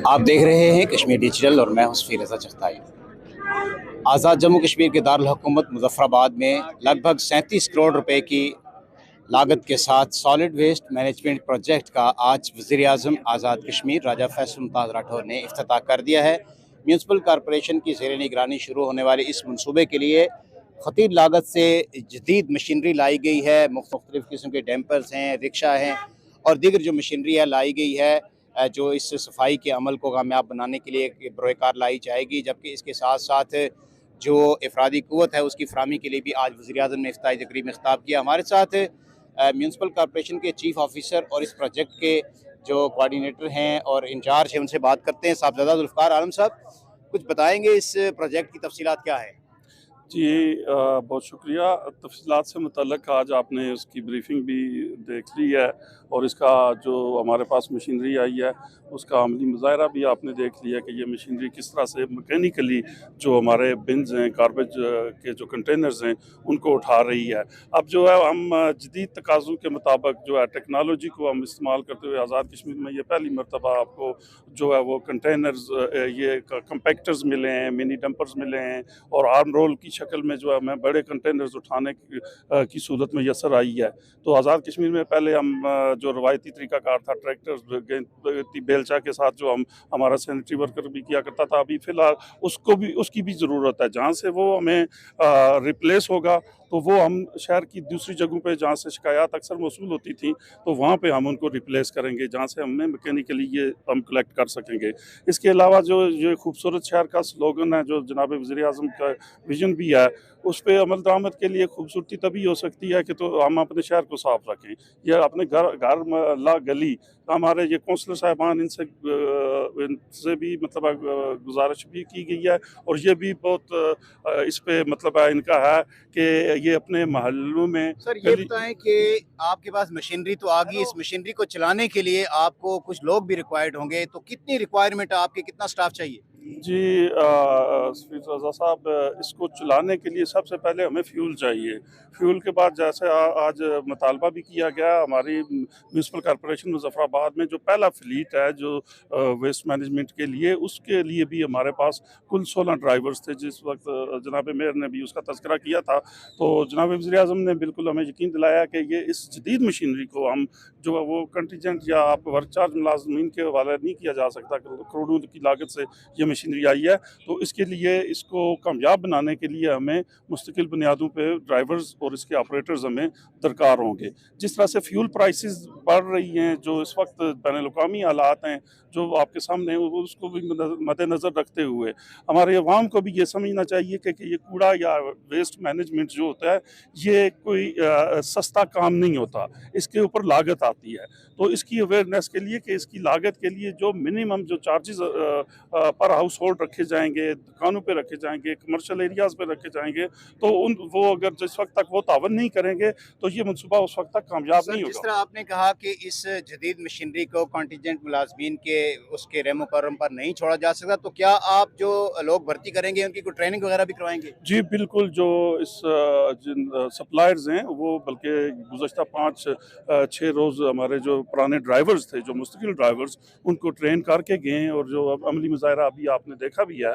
आप देख रहे हैं कश्मीर डिजिटल और मैं हूं सफ़ी रज़ा चगताई। आज़ाद जम्मू कश्मीर के दारुल हुकूमत मुज़फ़्फ़राबाद में लगभग 37 करोड़ रुपए की लागत के साथ सॉलिड वेस्ट मैनेजमेंट प्रोजेक्ट का आज वज़ीर आज़म आज़ाद कश्मीर राजा फैसल मुमताज़ राठौर ने इफ्तिताह कर दिया है। म्यूनसिपल कॉरपोरेशन की ज़ेर निगरानी शुरू होने वाले इस मनसूबे के लिए खतीब लागत से जदीद मशीनरी लाई गई है। मुख्तलिफ़ किस्म के डैम्पर्स हैं, रिक्शा हैं और दीगर जो मशीनरी है लाई गई है, जो इस सफाई के अमल को कामयाब बनाने के लिए बरोकार लाई जाएगी। जबकि इसके साथ साथ जो अफरादी क़ुव्वत है उसकी फ़राहमी के लिए भी आज वज़ीर आज़म ने इफ्तिताही तकरीब में ख़िताब किया। हमारे साथ म्यूनसिपल कॉरपोरेशन के चीफ ऑफिसर और इस प्रोजेक्ट के जो कोऑर्डिनेटर हैं और इंचार्ज हैं उनसे बात करते हैं। साहबजादा जुल्फ़िकार आलम साहब, कुछ बताएंगे इस प्रोजेक्ट की तफसीलात क्या है? जी बहुत शुक्रिया। तफ़सीलात से मुतल्लिक़ आज आपने उसकी ब्रीफिंग भी देख ली है और इसका जो हमारे पास मशीनरी आई है उसका अमली मुज़ाहरा भी आपने देख लिया कि ये मशीनरी किस तरह से मैकेनिकली जो हमारे बिन्स हैं, गार्बेज के जो कंटेनर्स हैं उनको उठा रही है। अब जो है हम जदीद तकाज़ों के मुताबिक जो है टेक्नोलॉजी को हम इस्तेमाल करते हुए आज़ाद कश्मीर में ये पहली मरतबा आपको जो है वो कंटेनर्स ये कम्पैक्टर्स मिले हैं, मिनी डंपर्स मिले हैं और आर्म रोल की शक्ल में जो है हमें बड़े कंटेनर्स उठाने की सूरत में यसर आई है। तो आज़ाद कश्मीर में पहले हम जो रवायती तरीक़ाकार था ट्रैक्टर्स बेलचा के साथ जो हम हमारा सैनिटरी वर्कर भी किया करता था, अभी फ़िलहाल उसकी भी ज़रूरत है। जहाँ से वो हमें रिप्लेस होगा तो वो हम शहर की दूसरी जगहों पे जहाँ से शिकायत अक्सर मौसूल होती थी तो वहाँ पे हम उनको रिप्लेस करेंगे, जहाँ से हमें मैकेनिकली ये हम कलेक्ट कर सकेंगे। इसके अलावा जो ये खूबसूरत शहर का स्लोगन है जो जनाब वज़ीर आज़म का विज़न भी है, उस पे अमल दरामद के लिए खूबसूरती तभी हो सकती है कि तो हम अपने शहर को साफ़ रखें। या अपने घर मोहल्ला गली हमारे ये कौंसलर साहिबान इनसे भी मतलब गुज़ारिश भी की गई है और ये भी बहुत इस पे मतलब इनका है कि ये अपने मोहल्लों में सर ये बताएं कि आपके पास मशीनरी तो आ गई, इस मशीनरी को चलाने के लिए आपको कुछ लोग भी रिक्वायर्ड होंगे, तो कितनी रिक्वायरमेंट है आपकी, कितना स्टाफ चाहिए? जी सफ़ीद रज़ा साहब, इसको चलाने के लिए सबसे पहले हमें फ्यूल चाहिए। फ्यूल के बाद जैसे आज मुतालबा भी किया गया हमारी म्यूनसिपल कॉरपोरेशन मुज़फ़्फ़राबाद में जो पहला फ्लीट है जो वेस्ट मैनेजमेंट के लिए, उसके लिए भी हमारे पास कुल 16 ड्राइवर्स थे। जिस वक्त जनाब मेयर ने भी उसका तज़किरा किया था तो जनाब वज़ीर आज़म ने बिल्कुल हमें यकीन दिलाया कि ये इस जदीद मशीनरी को हम जो है वो कंटीजेंट या आप वर्क चार्ज मुलाज़मीन के हवाले नहीं किया जा सकता। करोड़ों की लागत से ये मशीनरी आई है, तो इसके लिए इसको कामयाब बनाने के लिए हमें मुस्तकिल बुनियादों पे ड्राइवर्स और इसके ऑपरेटर्स हमें दरकार होंगे। जिस तरह से फ्यूल प्राइसेस बढ़ रही हैं, जो इस वक्त बैनुल-अक़वामी हालात हैं जो आपके सामने हैं, वो उसको भी मद्देनज़र रखते हुए हमारे अवाम को भी ये समझना चाहिए कि ये कूड़ा या वेस्ट मैनेजमेंट जो होता है ये कोई सस्ता काम नहीं होता, इसके ऊपर लागत आती है। तो इसकी अवेयरनेस के लिए कि इसकी लागत के लिए जो मिनिमम जो चार्जेस पर हाउस होल्ड रखे जाएंगे, दुकानों पे रखे जाएंगे, कमर्शियल एरियाज़ पे रखे जाएंगे, तो वो अगर जिस वक्त तक वो तावन नहीं करेंगे तो ये मनसूबा उस वक्त तक कामयाब नहीं जिस होगा। तरह आपने कहा कि इस जदीद मशीनरी को कॉन्टीजेंट मुलाजमीन के उसके रेमो करम पर नहीं छोड़ा जा सकता, तो क्या आप जो लोग भर्ती करेंगे उनकी कोई ट्रेनिंग वगैरह भी करवाएंगे? जी, बिल्कुल। जो इस जिन सप्लायर्स हैं वो बल्कि गुज़श्ता 5-6 रोज़ हमारे जो पुराने ड्राइवर्स थे, जो मुस्तकिल ड्राइवर्स, उनको ट्रेन करके गए हैं और जो अब अमली मुज़ाहरा अभी आपने देखा भी है।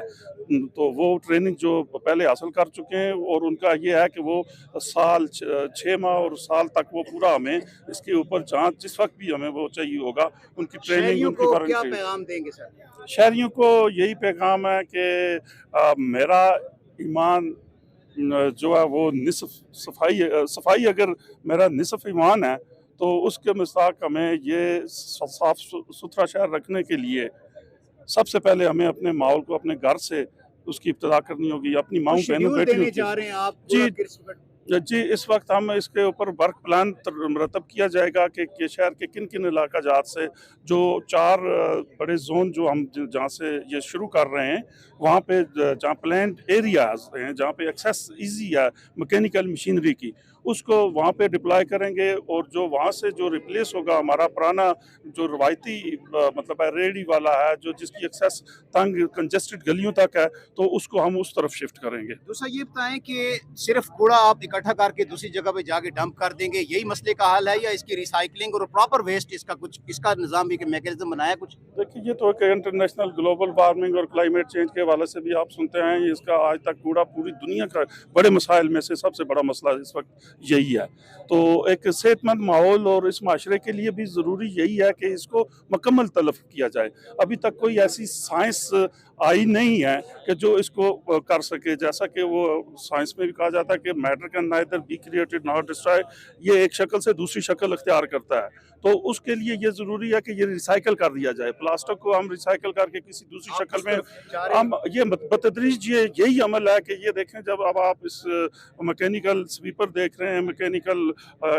तो वो ट्रेनिंग जो पहले हासिल कर चुके हैं और उनका ये है कि वो साल 6 माह और साल तक वो पूरा हमें इसके ऊपर जाँच जिस वक़्त भी हमें वो चाहिए होगा, उनकी ट्रेनिंग शहरियों उनकी को क्या वारंटी। पैगाम देंगे सर? शहरियों को यही पैगाम है कि मेरा ईमान जो है वो निसफ़ सफाई अगर मेरा निसफ़ ईमान है तो उसके मुस्ताक हमें ये साफ सुथरा शहर रखने के लिए सबसे पहले हमें अपने माहौल को अपने घर से उसकी इब्तिदा करनी होगी, अपनी तो माँओं बहनों शेड्यूल बेटियों देने की। जा रहे हैं आप पूरा जी किस? जी, इस वक्त हम इसके ऊपर वर्क प्लान मरतब किया जाएगा कि शहर के किन किन इलाका जात से जो 4 बड़े जोन जो हम जहाँ से ये शुरू कर रहे हैं, वहाँ पे जहाँ प्लान्ड एरियाज हैं, जहाँ पे एक्सेस इजी है मैकेनिकल मशीनरी की, उसको वहाँ पे डिप्लॉय करेंगे, और जो वहाँ से जो रिप्लेस होगा हमारा पुराना जो रवायती मतलब है रेहड़ी वाला है, जो जिसकी एक्सेस तंग कंजेस्टेड गलियों तक है, तो उसको हम उस तरफ शिफ्ट करेंगे। दूसरा ये बताएं कि सिर्फ कूड़ा आप इकट्ठा करके दूसरी जगह पे जाके डंप कर देंगे, यही मसले का हल है, या इसकी रिसाइकलिंग और प्रॉपर वेस्ट इसका कुछ इसका निज़ाम भी मैकेनिज्म बनाया कुछ? देखिए, ये तो एक इंटरनेशनल ग्लोबल वार्मिंग और क्लाइमेट चेंज के हवाले से भी आप सुनते हैं, इसका आज तक कूड़ा पूरी दुनिया का बड़े मसाइल में से सबसे बड़ा मसला इस वक्त यही है। तो एक सेहतमंद माहौल और इस माशरे के लिए भी ज़रूरी यही है कि इसको मुकम्मल तलफ़ किया जाए। अभी तक कोई ऐसी साइंस आई नहीं है कि जो इसको कर सके। जैसा कि वो साइंस में भी कहा जाता है कि matter can neither be created nor destroy, ये एक शक्ल से दूसरी शक्ल अख्तियार करता है। तो उसके लिए ये ज़रूरी है कि ये रिसाइकिल कर दिया जाए। प्लास्टिक को हम रिसाइकिल करके किसी दूसरी शक्ल में हम ये बतदरीज ये यही अमल है कि ये देखें, जब अब आप इस मैकेनिकल स्वीपर देख रहे हैं, मैकेनिकल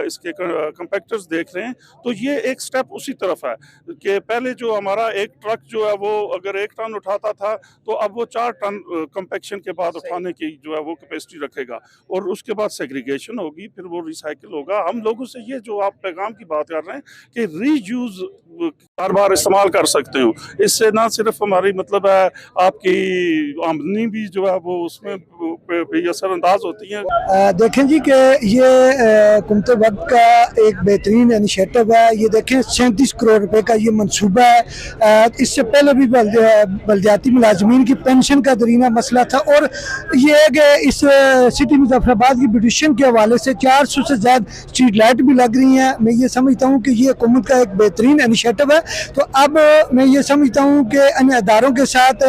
इसके कंपैक्टर्स देख रहे हैं, तो ये एक स्टेप उसी तरफ है कि पहले जो हमारा एक ट्रक जो है वो अगर 1 टन उठाता था, तो अब वो 4 टन कंपैक्शन के बाद उठाने की जो है वो कैपेसिटी रखेगा, और उसके बाद सेग्रीगेशन होगी, फिर वो रिसाइकिल होगा। हम लोगों से ये जो आप पैगाम की बात कर रहे हैं कि रीयूज बार बार इस्तेमाल कर सकते हो, इससे ना सिर्फ हमारी मतलब है आपकी आमदनी भी जो है वो उसमें भी असरअंदाज होती है। देखें जी कि ये हुकूमत वक्त का एक बेहतरीन इनिशिएटिव है। ये देखें 37 करोड़ रुपए का ये मंसूबा है। इससे पहले भी बल्दियाती मुलाजमीन की पेंशन का दरीना मसला था, और ये है कि इस सिटी मुजफ्फराबाद की ब्यूटिशियन के हवाले से 400 से ज़्यादा स्ट्रीट लाइट भी लग रही हैं। मैं ये समझता हूँ कि ये हुकूमत का एक बेहतरीन इनिशिएटिव है। तो अब मैं ये समझता हूँ कि अन्य अदारों के साथ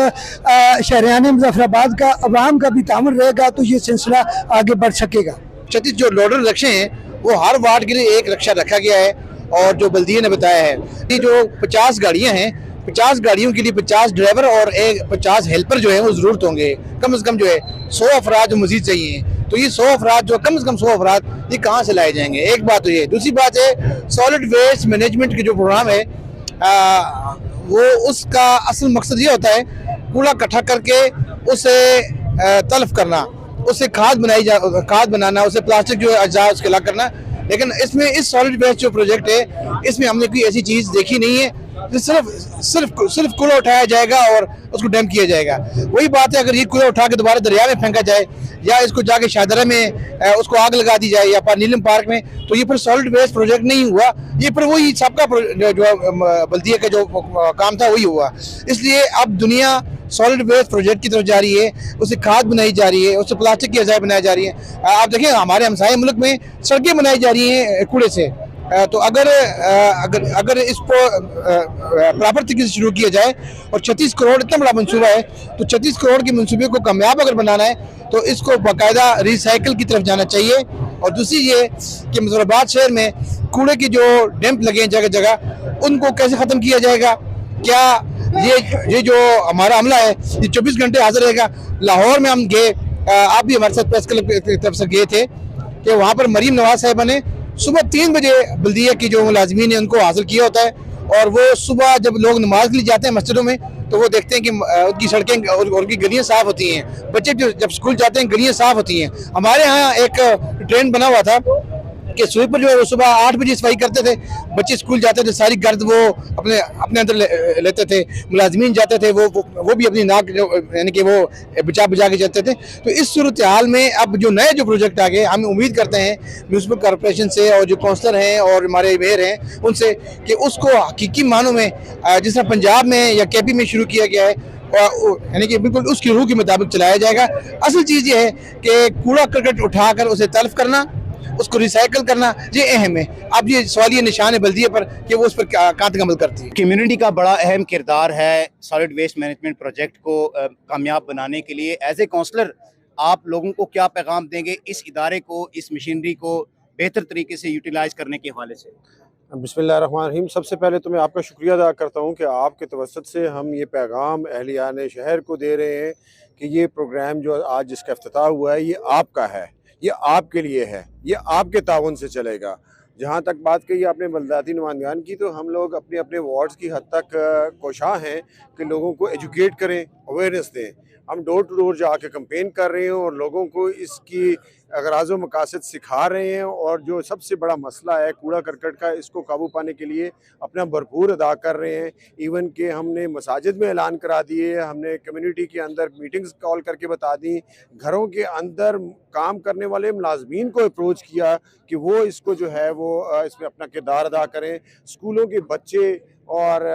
शहरियान मुजफ्फराबाद का अवाम का भी तामुल रहेगा, तो ये सिलसिला आगे बढ़ सकेगा। 36 जो लोडर रिक्शे हैं वो हर वार्ड के लिए एक रिक्शा रखा गया है, और जो बल्दिया ने बताया है कि जो 50 गाड़ियां हैं, 50 गाड़ियों के लिए 50 ड्राइवर और 50 हेल्पर जो है वो ज़रूरत होंगे। कम से कम जो है 100 अफराद जो मजीद चाहिए। तो ये 100 अफराद जो कम से कम 100 अफराद ये कहाँ से लाए जाएंगे? एक बात तो ये। दूसरी बात है सॉलिड वेस्ट मैनेजमेंट की जो प्रोग्राम है वो उसका असल मकसद ये होता है कूड़ा इकट्ठा करके उसे तलब करना, उससे खाद बनाना, उससे प्लास्टिक जो है अज्जा उसके अलग करना। लेकिन इसमें इस सॉलिड वेस्ट जो प्रोजेक्ट है इसमें हमने कोई ऐसी चीज़ देखी नहीं है, सिर्फ कूड़ा उठाया जाएगा और उसको डंप किया जाएगा। वही बात है, अगर ये कूड़ा उठा के दोबारा दरिया में फेंका जाए या इसको जाके शाहदरा में उसको आग लगा दी जाए या नीलम पार्क में, तो ये फिर सॉलिड वेस्ट प्रोजेक्ट नहीं हुआ, ये फिर वही सबका जो बल्दिया का जो काम था वही हुआ। इसलिए अब दुनिया सॉलिड वेस्ट प्रोजेक्ट की तरफ जा रही है, उससे खाद बनाई जा रही है, उससे प्लास्टिक की अजाय बनाई जा रही है। आप देखें हमारे हमसाये मुल्क में सड़कें बनाई जा रही हैं कूड़े से। तो अगर इसको प्रॉपर तरीके से शुरू किया जाए, और 36 करोड़ इतना बड़ा मंसूबा है, तो 36 करोड़ के मंसूबे को कामयाब अगर बनाना है तो इसको बाकायदा रिसाइकिल की तरफ जाना चाहिए। और दूसरी ये कि मुजफ्फराबाद शहर में कूड़े की जो डंप लगे हैं जगह जगह, उनको कैसे ख़त्म किया जाएगा? क्या ये जो हमारा अमला है ये 24 घंटे हाजिर रहेगा? लाहौर में हम गए, आप भी हमारे साथ प्रेस क्लब की तरफ से गए थे, कि वहाँ पर मरीम नवाज साहिबा ने सुबह 3 बजे बल्दिया की जो मुलाजमीन है उनको हासिल किया होता है, और वो सुबह जब लोग नमाज के लिए जाते हैं मस्जिदों में तो वो देखते हैं कि उनकी सड़कें और उनकी गलियाँ साफ़ होती हैं। बच्चे जब स्कूल जाते हैं गलियाँ साफ़ होती हैं। हमारे यहाँ एक ट्रेंड बना हुआ था कि स्वीपर जो है वो सुबह 8 बजे सफाई करते थे, बच्चे स्कूल जाते थे, सारी गर्द वो अपने अंदर लेते थे, मुलाजमीन जाते थे वो भी अपनी नाक यानी कि वो बचा के जाते थे। तो इस सूरत हाल में अब जो नए जो प्रोजेक्ट आ गए, हम उम्मीद करते हैं म्यूनसिपल कॉरपोरेशन से और जो काउंसलर हैं और हमारे मेयर हैं उनसे कि उसको हकीकी मानों में जिस तरह पंजाब में या केपी में शुरू किया गया है, यानी कि बिल्कुल उसकी रूह के मुताबिक चलाया जाएगा। असल चीज़ ये है कि कूड़ा करकट उठाकर उसे तलब करना, उसको रिसाइकिल करना, ये अहम है। अब ये सवालिया निशान है बल्दिया पर कि वो उस पर कहाँ तक अमल करती है। कम्युनिटी का बड़ा अहम किरदार है सॉलिड वेस्ट मैनेजमेंट प्रोजेक्ट को कामयाब बनाने के लिए। एज ए काउंसलर आप लोगों को क्या पैगाम देंगे इस इदारे को, इस मशीनरी को बेहतर तरीके से यूटिलाइज करने के हवाले से? बिस्मिल्लाहिर्रहमानिर्रहीम। सबसे पहले तो मैं आपका शुक्रिया अदा करता हूँ कि आपके तवस्सुत से हम ये पैगाम अहलियान शहर को दे रहे हैं कि ये प्रोग्राम जो आज जिसका इफ्तिताह हुआ है ये आपका है, ये आपके लिए है, ये आपके ताउन से चलेगा। जहाँ तक बात कही आपने बल्दियाती नुमाइंदगान की, तो हम लोग अपने अपने वार्ड्स की हद तक कोशां हैं कि लोगों को एजुकेट करें, अवेयरनेस दें। हम डोर टू डोर जाके कैंपेन कर रहे हैं और लोगों को इसकी अगराज़ व मकासद सिखा रहे हैं और जो सबसे बड़ा मसला है कूड़ा करकट का, इसको काबू पाने के लिए अपना भरपूर अदा कर रहे हैं। इवन कि हमने मसाजिद में ऐलान करा दिए, हमने कम्युनिटी के अंदर मीटिंग्स कॉल करके बता दी, घरों के अंदर काम करने वाले मुलाजमीन को अप्रोच किया कि वो इसको जो है वो इसमें अपना किरदार अदा करें। स्कूलों के बच्चे और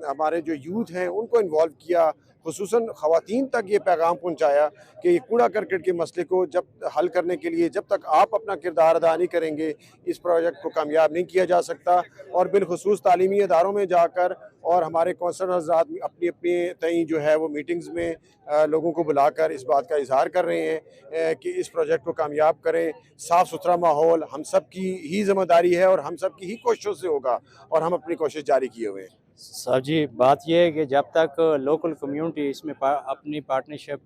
हमारे जो यूथ हैं उनको इन्वॉल्व किया, खुसूसन ख़वातीन तक ये पैगाम पहुंचाया कि ये कूड़ा करकट के मसले को जब हल करने के लिए जब तक आप अपना किरदार अदा नहीं करेंगे इस प्रोजेक्ट को कामयाब नहीं किया जा सकता। और बिलखुसूस तालीमी इदारों में जाकर और हमारे कौंसलर हज़रात अपनी अपनी तय जो है वो मीटिंग्स में लोगों को बुलाकर इस बात का इजहार कर रहे हैं कि इस प्रोजेक्ट को कामयाब करें। साफ़ सुथरा माहौल हम सब की ही जिम्मेदारी है और हम सब की ही कोशिशों से होगा और हम अपनी कोशिश जारी किए हुए हैं। साहब जी, बात यह है कि जब तक लोकल कम्युनिटी इसमें अपनी पार्टनरशिप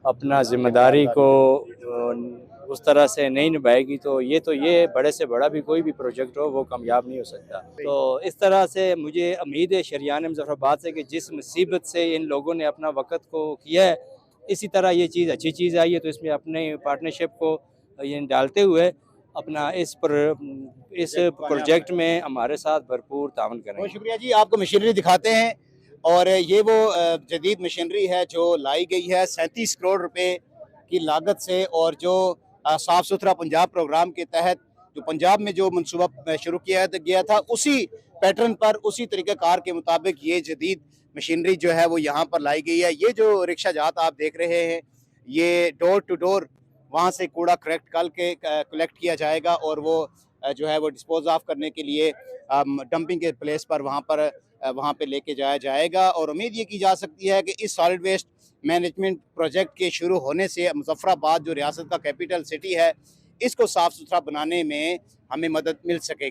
अपना ज़िम्मेदारी को उस तरह से नहीं निभाएगी तो ये बड़े से बड़ा भी कोई भी प्रोजेक्ट हो वो कामयाब नहीं हो सकता। तो इस तरह से मुझे उम्मीद है शरियान मुज़फ़्फ़राबाद से कि जिस मुसीबत से इन लोगों ने अपना वक़्त को किया है, इसी तरह ये चीज़ अच्छी चीज़ आई है, तो इसमें अपने पार्टनरशिप को ये डालते हुए अपना इस प्रोजेक्ट में हमारे साथ भरपूर तावन करें। बहुत शुक्रिया जी। आपको मशीनरी दिखाते हैं और ये वो जदीद मशीनरी है जो लाई गई है 37 करोड़ रुपए की लागत से, और जो साफ़ सुथरा पंजाब प्रोग्राम के तहत जो पंजाब में जो मनसूबा शुरू किया गया था उसी पैटर्न पर, उसी तरीक़ेकार के मुताबिक ये जदीद मशीनरी जो है वो यहाँ पर लाई गई है। ये जो रिक्शा जात आप देख रहे हैं, ये डोर टू डोर वहाँ से कूड़ा कलेक्ट किया जाएगा और वो जो है वो डिस्पोज ऑफ करने के लिए डंपिंग के प्लेस पर वहाँ पे लेके जाया जाएगा। और उम्मीद ये की जा सकती है कि इस सॉलिड वेस्ट मैनेजमेंट प्रोजेक्ट के शुरू होने से मुज़फ़्फ़राबाद जो रियासत का कैपिटल सिटी है, इसको साफ़ सुथरा बनाने में हमें मदद मिल सकेगी।